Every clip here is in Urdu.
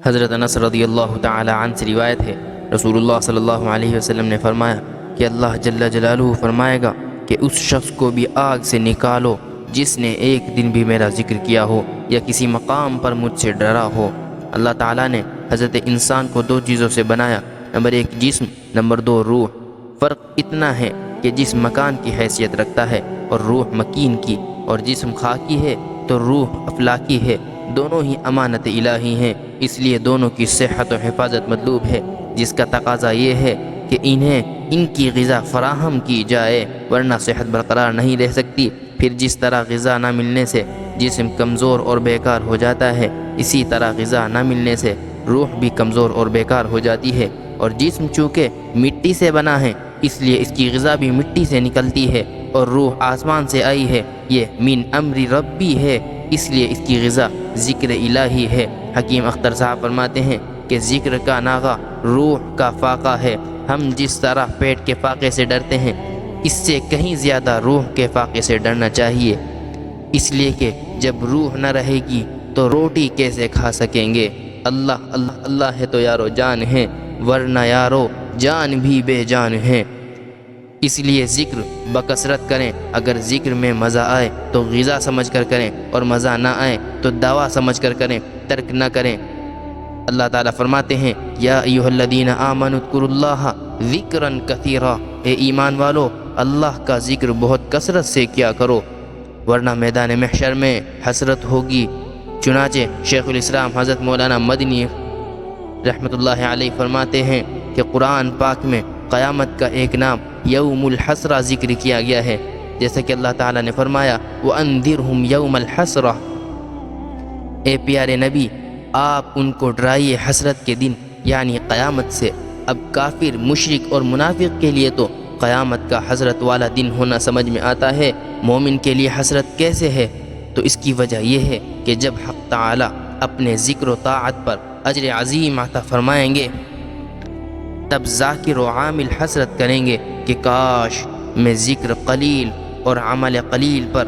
حضرت انس رضی اللہ تعالی عنہ سے روایت ہے، رسول اللہ صلی اللہ علیہ وسلم نے فرمایا کہ اللہ جل جلالہ فرمائے گا کہ اس شخص کو بھی آگ سے نکالو جس نے ایک دن بھی میرا ذکر کیا ہو یا کسی مقام پر مجھ سے ڈرا ہو۔ اللہ تعالیٰ نے حضرت انسان کو دو چیزوں سے بنایا، نمبر ایک جسم، نمبر دو روح۔ فرق اتنا ہے کہ جسم مکان کی حیثیت رکھتا ہے اور روح مکین کی، اور جسم خاکی ہے تو روح افلاکی ہے۔ دونوں ہی امانت الہی ہیں، اس لیے دونوں کی صحت و حفاظت مطلوب ہے، جس کا تقاضا یہ ہے کہ ان کی غذا فراہم کی جائے، ورنہ صحت برقرار نہیں رہ سکتی۔ پھر جس طرح غذا نہ ملنے سے جسم کمزور اور بیکار ہو جاتا ہے، اسی طرح غذا نہ ملنے سے روح بھی کمزور اور بیکار ہو جاتی ہے۔ اور جسم چونکہ مٹی سے بنا ہے، اس لیے اس کی غذا بھی مٹی سے نکلتی ہے، اور روح آسمان سے آئی ہے، یہ من امر ربی ہے، اس لیے اس کی غذا ذکر الہی ہے۔ حکیم اختر صاحب فرماتے ہیں کہ ذکر کا ناغہ روح کا فاقہ ہے۔ ہم جس طرح پیٹ کے فاقے سے ڈرتے ہیں، اس سے کہیں زیادہ روح کے فاقے سے ڈرنا چاہیے، اس لیے کہ جب روح نہ رہے گی تو روٹی کیسے کھا سکیں گے۔ اللہ اللہ اللہ ہے تو یارو جان ہے، ورنہ یارو جان بھی بے جان ہے۔ اس لیے ذکر بکثرت کریں، اگر ذکر میں مزہ آئے تو غذا سمجھ کر کریں، اور مزہ نہ آئے تو دوا سمجھ کر کریں، ترک نہ کریں۔ اللہ تعالیٰ فرماتے ہیں یا ایھا الذین آمنوا اذکروا اللہ ذکرا کثیرا، اے ایمان والو اللہ کا ذکر بہت کثرت سے کیا کرو، ورنہ میدان محشر میں حسرت ہوگی۔ چنانچہ شیخ الاسلام حضرت مولانا مدنی رحمۃ اللہ علیہ فرماتے ہیں کہ قرآن پاک میں قیامت کا ایک نام یوم الحسرہ ذکر کیا گیا ہے، جیسا کہ اللہ تعالیٰ نے فرمایا وَأَنذِرْهُمْ يَوْمَ الْحَسْرَةِ، اے پیارے نبی آپ ان کو ڈرائیے حسرت کے دن یعنی قیامت سے۔ اب کافر، مشرک اور منافق کے لیے تو قیامت کا حسرت والا دن ہونا سمجھ میں آتا ہے، مومن کے لیے حسرت کیسے ہے؟ تو اس کی وجہ یہ ہے کہ جب حق تعالیٰ اپنے ذکر و طاعت پر اجر عظیم عطا فرمائیں گے، تب ذاکر و عامل حسرت کریں گے کہ کاش میں ذکر قلیل اور عمل قلیل پر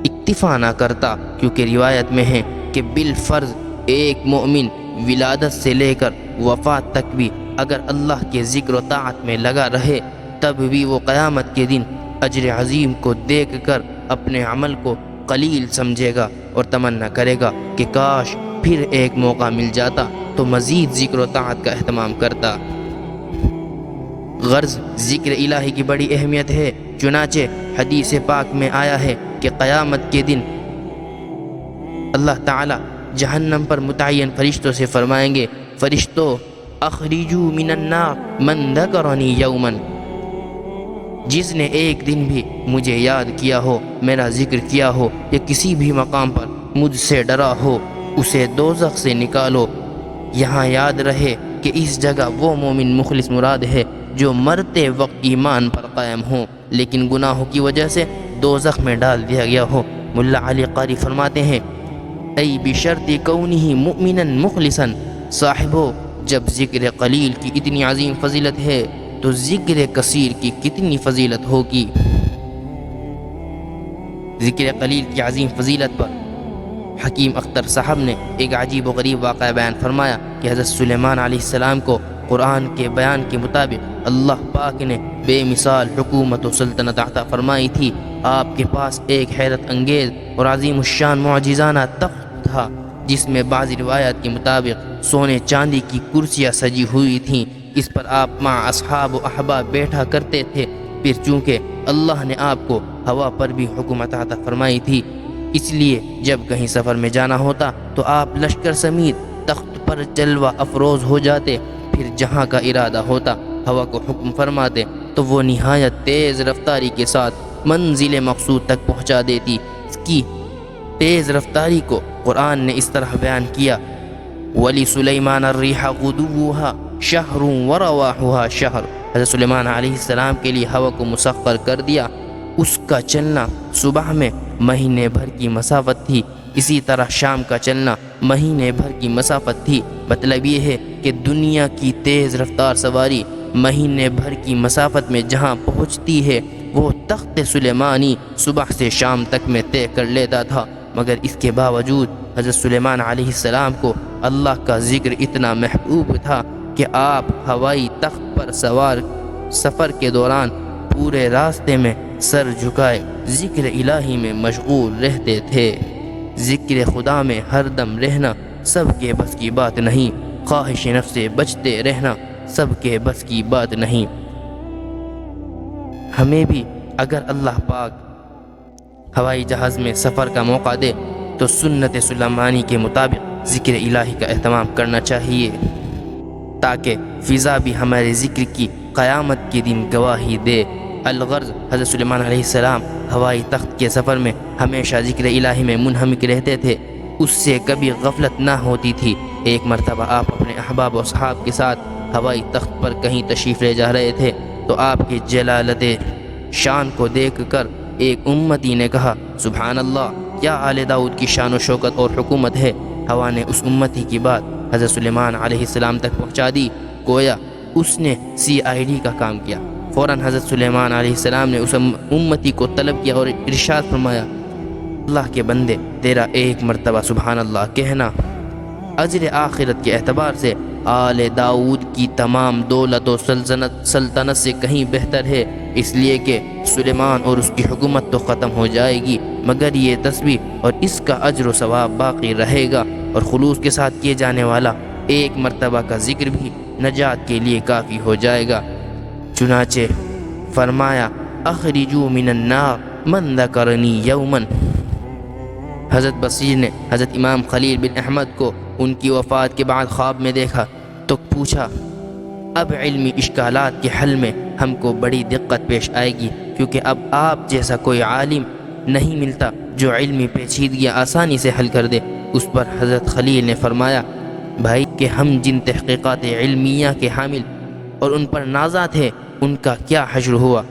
اکتفا نہ کرتا، کیونکہ روایت میں ہے کہ بالفرض ایک مومن ولادت سے لے کر وفات تک بھی اگر اللہ کے ذکر و طاعت میں لگا رہے، تب بھی وہ قیامت کے دن اجر عظیم کو دیکھ کر اپنے عمل کو قلیل سمجھے گا اور تمنا کرے گا کہ کاش پھر ایک موقع مل جاتا تو مزید ذکر و طاعت کا اہتمام کرتا۔ غرض ذکر الہی کی بڑی اہمیت ہے، چنانچہ حدیث پاک میں آیا ہے کہ قیامت کے دن اللہ تعالی جہنم پر متعین فرشتوں سے فرمائیں گے فرشتوں اخرجوا من النار من ذکرنی یوما، جس نے ایک دن بھی مجھے یاد کیا ہو، میرا ذکر کیا ہو یا کسی بھی مقام پر مجھ سے ڈرا ہو، اسے دوزخ سے نکالو۔ یہاں یاد رہے کہ اس جگہ وہ مومن مخلص مراد ہے جو مرتے وقت ایمان پر قائم ہو لیکن گناہوں کی وجہ سے دوزخ میں ڈال دیا گیا ہو۔ ملا علی قاری فرماتے ہیں ای بشرط کونہ مؤمنا مخلصا، صاحبو جب ذکر قلیل کی اتنی عظیم فضیلت ہے تو ذکر کثیر کی کتنی فضیلت ہوگی۔ ذکر قلیل کی عظیم فضیلت پر حکیم اختر صاحب نے ایک عجیب و غریب واقعہ بیان فرمایا کہ حضرت سلیمان علیہ السلام کو قرآن کے بیان کے مطابق اللہ پاک نے بے مثال حکومت و سلطنت عطا فرمائی تھی۔ آپ کے پاس ایک حیرت انگیز اور عظیم الشان معجزانہ تخت تھا، جس میں بعض روایات کے مطابق سونے چاندی کی کرسیاں سجی ہوئی تھیں، اس پر آپ مع اصحاب و احباب بیٹھا کرتے تھے۔ پھر چونکہ اللہ نے آپ کو ہوا پر بھی حکومت عطا فرمائی تھی، اس لیے جب کہیں سفر میں جانا ہوتا تو آپ لشکر سمیت تخت پر جلوہ افروز ہو جاتے، پھر جہاں کا ارادہ ہوتا ہوا کو حکم فرماتے تو وہ نہایت تیز رفتاری کے ساتھ منزل مقصود تک پہنچا دیتی۔ اس کی تیز رفتاری کو قرآن نے اس طرح بیان کیا وَلِسُلَيْمَانَ الرِّيحَ غُدُوُّهَا شَهْرٌ وَرَوَاحُهَا شَهْرٌ، حضرت سلیمان علیہ السلام کے لیے ہوا کو مسخر کر دیا، اس کا چلنا صبح میں مہینے بھر کی مسافت تھی، اسی طرح شام کا چلنا مہینے بھر کی مسافت تھی۔ مطلب یہ ہے کہ دنیا کی تیز رفتار سواری مہینے بھر کی مسافت میں جہاں پہنچتی ہے وہ تخت سلیمانی صبح سے شام تک میں طے کر لیتا تھا، مگر اس کے باوجود حضرت سلیمان علیہ السلام کو اللہ کا ذکر اتنا محبوب تھا کہ آپ ہوائی تخت پر سوار سفر کے دوران پورے راستے میں سر جھکائے ذکر الہی میں مشغول رہتے تھے۔ ذکر خدا میں ہر دم رہنا سب کے بس کی بات نہیں، خواہش نفس سے بچتے رہنا سب کے بس کی بات نہیں۔ ہمیں بھی اگر اللہ پاک ہوائی جہاز میں سفر کا موقع دے تو سنت سلیمانی کے مطابق ذکر الہی کا اہتمام کرنا چاہیے، تاکہ فضا بھی ہمارے ذکر کی قیامت کے دن گواہی دے۔ الغرض حضرت سلیمان علیہ السلام ہوائی تخت کے سفر میں ہمیشہ ذکر الہی میں منہمک رہتے تھے، اس سے کبھی غفلت نہ ہوتی تھی۔ ایک مرتبہ آپ اپنے احباب و اصحاب کے ساتھ ہوائی تخت پر کہیں تشریف لے جا رہے تھے تو آپ کی جلالت شان کو دیکھ کر ایک امتی نے کہا، سبحان اللہ، کیا آل داؤد کی شان و شوکت اور حکومت ہے۔ ہوا نے اس امتی کی بات حضرت سلیمان علیہ السلام تک پہنچا دی، گویا اس نے CID کا کام کیا۔ فوراً حضرت سلیمان علیہ السلام نے اس امتی کو طلب کیا اور ارشاد فرمایا، اللہ کے بندے، تیرا ایک مرتبہ سبحان اللہ کہنا اجر آخرت کے اعتبار سے آل داؤد کی تمام دولت و سلطنت سے کہیں بہتر ہے، اس لیے کہ سلیمان اور اس کی حکومت تو ختم ہو جائے گی، مگر یہ تسبیح اور اس کا اجر و ثواب باقی رہے گا، اور خلوص کے ساتھ کیے جانے والا ایک مرتبہ کا ذکر بھی نجات کے لیے کافی ہو جائے گا۔ چنانچہ فرمایا، اخرجوا من النار من ذکرنی یوما۔ حضرت بصیر نے حضرت امام خلیل بن احمد کو ان کی وفات کے بعد خواب میں دیکھا تو پوچھا، اب علمی اشکالات کے حل میں ہم کو بڑی دقت پیش آئے گی، کیونکہ اب آپ جیسا کوئی عالم نہیں ملتا جو علمی پیچیدگیاں آسانی سے حل کر دے۔ اس پر حضرت خلیل نے فرمایا، بھائی، کہ ہم جن تحقیقات علمیہ کے حامل اور ان پر نازا تھے ان کا کیا حشر ہوا؟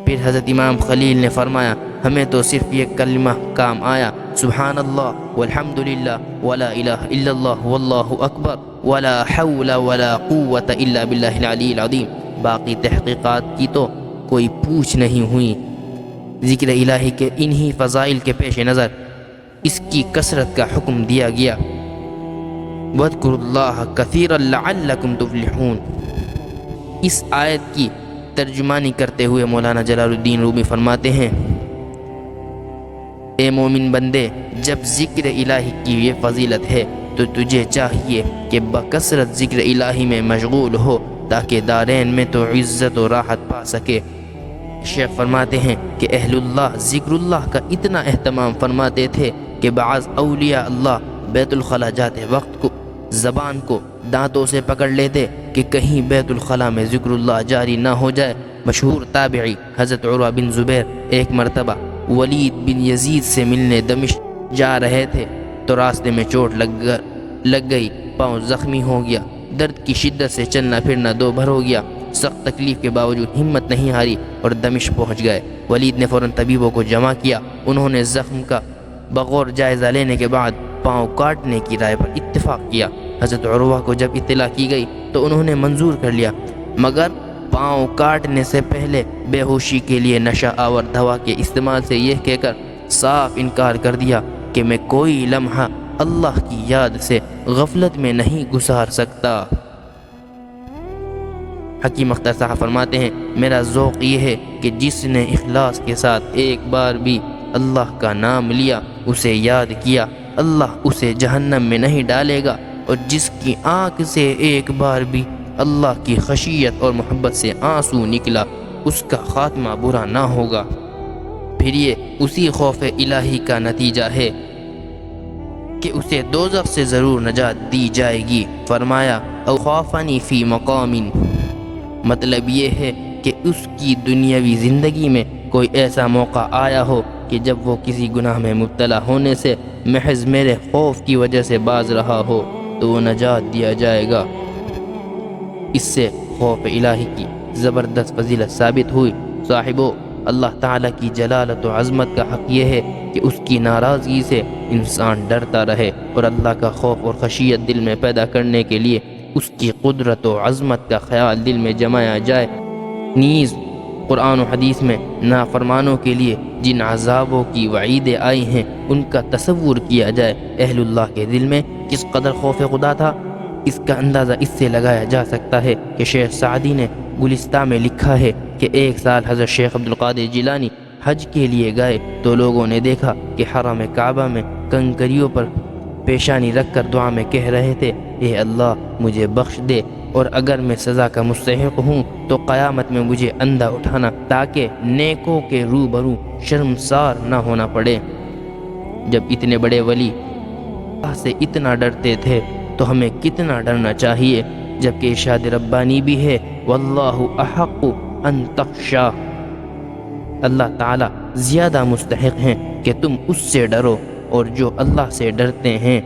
پھر حضرت امام خلیل نے فرمایا، ہمیں تو صرف یہ کلمہ کام آیا، سبحان اللہ والحمد للہ ولا الہ الا اللہ واللہ اکبر ولا حول ولا قوت الا باللہ العلی العظیم۔ باقی تحقیقات کی تو کوئی پوچھ نہیں ہوئی۔ ذکر الہی کے انہی فضائل کے پیش نظر اس کی کثرت کا حکم دیا گیا، وَاذْكُرُوا اللَّهَ كَثِيرًا لَعَلَّكُمْ تُفْلِحُونَ۔ اس آیت کی ترجمانی کرتے ہوئے مولانا جلال الدین رومی فرماتے ہیں، اے مومن بندے، جب ذکر الہی کی یہ فضیلت ہے تو تجھے چاہیے کہ بکثرت ذکر الہی میں مشغول ہو تاکہ دارین میں تو عزت و راحت پا سکے۔ شیخ فرماتے ہیں کہ اہل اللہ ذکر اللہ کا اتنا اہتمام فرماتے تھے کہ بعض اولیاء اللہ بیت الخلا جاتے وقت کو زبان کو دانتوں سے پکڑ لیتے کہ کہیں بیت الخلا میں ذکر اللہ جاری نہ ہو جائے۔ مشہور تابعی حضرت عروہ بن زبیر ایک مرتبہ ولید بن یزید سے ملنے دمشق جا رہے تھے تو راستے میں چوٹ لگ گئی، پاؤں زخمی ہو گیا، درد کی شدت سے چلنا پھرنا دو بھر ہو گیا۔ سخت تکلیف کے باوجود ہمت نہیں ہاری اور دمشق پہنچ گئے۔ ولید نے فوراً طبیبوں کو جمع کیا، انہوں نے زخم کا بغور جائزہ لینے کے بعد پاؤں کاٹنے کی رائے پر اتفاق کیا۔ حضرت عروہ کو جب اطلاع کی گئی تو انہوں نے منظور کر لیا، مگر پاؤں کاٹنے سے پہلے بے ہوشی کے لیے نشہ آور دوا کے استعمال سے یہ کہہ کر صاف انکار کر دیا کہ میں کوئی لمحہ اللہ کی یاد سے غفلت میں نہیں گزار سکتا۔ حکیم اختر صاحب فرماتے ہیں، میرا ذوق یہ ہے کہ جس نے اخلاص کے ساتھ ایک بار بھی اللہ کا نام لیا، اسے یاد کیا، اللہ اسے جہنم میں نہیں ڈالے گا، اور جس کی آنکھ سے ایک بار بھی اللہ کی خشیت اور محبت سے آنسو نکلا، اس کا خاتمہ برا نہ ہوگا۔ پھر یہ اسی خوف الہی کا نتیجہ ہے کہ اسے دوزخ سے ضرور نجات دی جائے گی۔ فرمایا، او خوافنی فی مقام، مطلب یہ ہے کہ اس کی دنیاوی زندگی میں کوئی ایسا موقع آیا ہو کہ جب وہ کسی گناہ میں مبتلا ہونے سے محض میرے خوف کی وجہ سے باز رہا ہو تو وہ نجات دیا جائے گا۔ اس سے خوف الہی کی زبردست فضیلت ثابت ہوئی۔ صاحبو، اللہ تعالیٰ کی جلالت و عظمت کا حق یہ ہے کہ اس کی ناراضگی سے انسان ڈرتا رہے، اور اللہ کا خوف اور خشیت دل میں پیدا کرنے کے لیے اس کی قدرت و عظمت کا خیال دل میں جمایا جائے۔ نیز قرآن و حدیث میں نافرمانوں کے لیے جن عذابوں کی وعیدیں آئی ہیں ان کا تصور کیا جائے۔ اہل اللہ کے دل میں کس قدر خوف خدا تھا، اس کا اندازہ اس سے لگایا جا سکتا ہے کہ شیخ سعدی نے گلستہ میں لکھا ہے کہ ایک سال حضرت شیخ عبدالقادر جیلانی حج کے لیے گئے تو لوگوں نے دیکھا کہ حرم کعبہ میں کنکریوں پر پیشانی رکھ کر دعا میں کہہ رہے تھے، اے اللہ مجھے بخش دے، اور اگر میں سزا کا مستحق ہوں تو قیامت میں مجھے اندھا اٹھانا تاکہ نیکوں کے روبرو شرمسار نہ ہونا پڑے۔ جب اتنے بڑے ولی اللہ سے اتنا ڈرتے تھے تو ہمیں کتنا ڈرنا چاہیے، جبکہ ارشاد ربانی بھی ہے واللہ احق ان تخشا، اللہ تعالی زیادہ مستحق ہیں کہ تم اس سے ڈرو، اور جو اللہ سے ڈرتے ہیں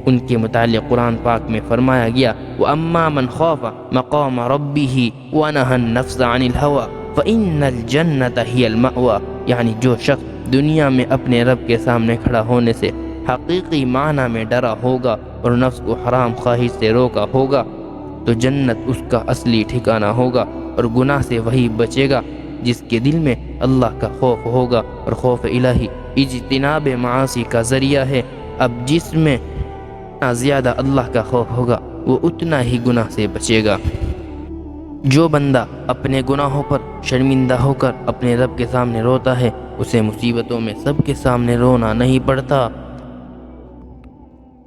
ان کے متعلق قرآن پاک میں فرمایا گیا وَأَمَّا مَنْ خَافَ مَقَامَ رَبِّهِ وَنَهَى النَّفْسَ عَنِ الْهَوَى فَإِنَّ الْجَنَّةَ هِيَ الْمَأْوَى، یعنی جو شخص دنیا میں اپنے رب کے سامنے کھڑا ہونے سے حقیقی معنی میں ڈرا ہوگا اور نفس کو حرام خواہش سے روکا ہوگا تو جنت اس کا اصلی ٹھکانہ ہوگا، اور گناہ سے وہی بچے گا جس کے دل میں اللہ کا خوف ہوگا، اور خوف الہی اجتناب معاصی کا ذریعہ ہے۔ اب جس میں زیادہ اللہ کا خوف ہوگا وہ اتنا ہی گناہ سے بچے گا۔ جو بندہ اپنے گناہوں پر شرمندہ ہو کر اپنے رب کے سامنے روتا ہے اسے مصیبتوں میں سب کے سامنے رونا نہیں پڑتا۔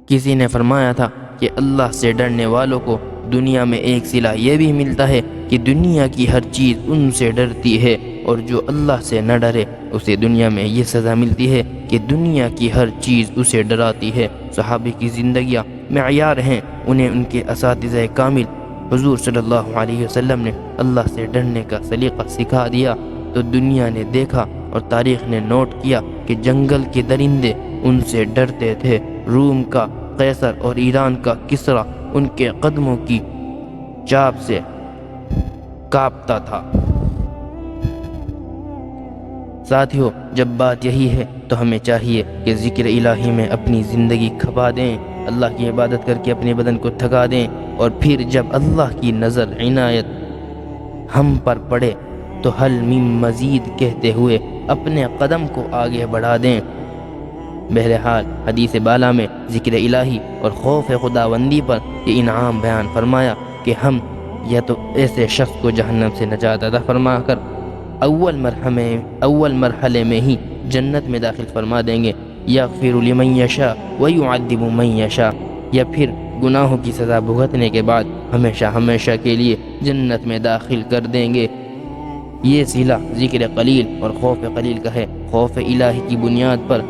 کسی نے فرمایا تھا کہ اللہ سے ڈرنے والوں کو دنیا میں ایک صلہ یہ بھی ملتا ہے کہ دنیا کی ہر چیز ان سے ڈرتی ہے، اور جو اللہ سے نہ ڈرے اسے دنیا میں یہ سزا ملتی ہے کہ دنیا کی ہر چیز اسے ڈراتی ہے۔ صحابہ کی زندگیاں معیار ہیں، انہیں ان کے اساتذہ کامل حضور صلی اللہ علیہ وسلم نے اللہ سے ڈرنے کا سلیقہ سکھا دیا، تو دنیا نے دیکھا اور تاریخ نے نوٹ کیا کہ جنگل کے درندے ان سے ڈرتے تھے، روم کا قیصر اور ایران کا کسریٰ ان کے قدموں کی چاپ سے کانپتا تھا۔ ساتھیو، جب بات یہی ہے تو ہمیں چاہیے کہ ذکر الہی میں اپنی زندگی کھپا دیں، اللہ کی عبادت کر کے اپنے بدن کو تھکا دیں، اور پھر جب اللہ کی نظر عنایت ہم پر پڑے تو حل من مزید کہتے ہوئے اپنے قدم کو آگے بڑھا دیں۔ بہرحال حدیث بالا میں ذکر الہی اور خوف خداوندی پر یہ انعام بیان فرمایا کہ ہم یا تو ایسے شخص کو جہنم سے نجات عطا فرما کر اول مرحلے میں ہی جنت میں داخل فرما دیں گے، یغفر لمن یشاء ویعذب من یشاء، یا پھر گناہوں کی سزا بھگتنے کے بعد ہمیشہ ہمیشہ کے لیے جنت میں داخل کر دیں گے۔ یہ صلہ ذکر قلیل اور خوف قلیل کا ہے۔ خوف الہی کی بنیاد پر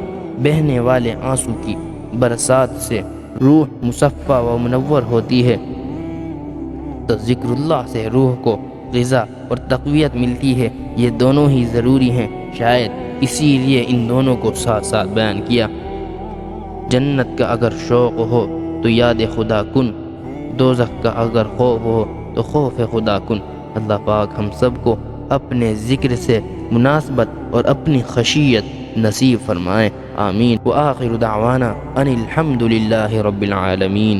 بہنے والے آنسو کی برسات سے روح مصفہ و منور ہوتی ہے، تو ذکر اللہ سے روح کو غذا اور تقویت ملتی ہے۔ یہ دونوں ہی ضروری ہیں، شاید اسی لیے ان دونوں کو ساتھ ساتھ بیان کیا۔ جنت کا اگر شوق ہو تو یاد خدا کن، دوزخ کا اگر خوف ہو تو خوف خدا کن۔ اللہ پاک ہم سب کو اپنے ذکر سے مناسبت اور اپنی خشیت نصیب فرمائے، آمین۔ وآخر دعوانا ان الحمد للہ رب العالمین۔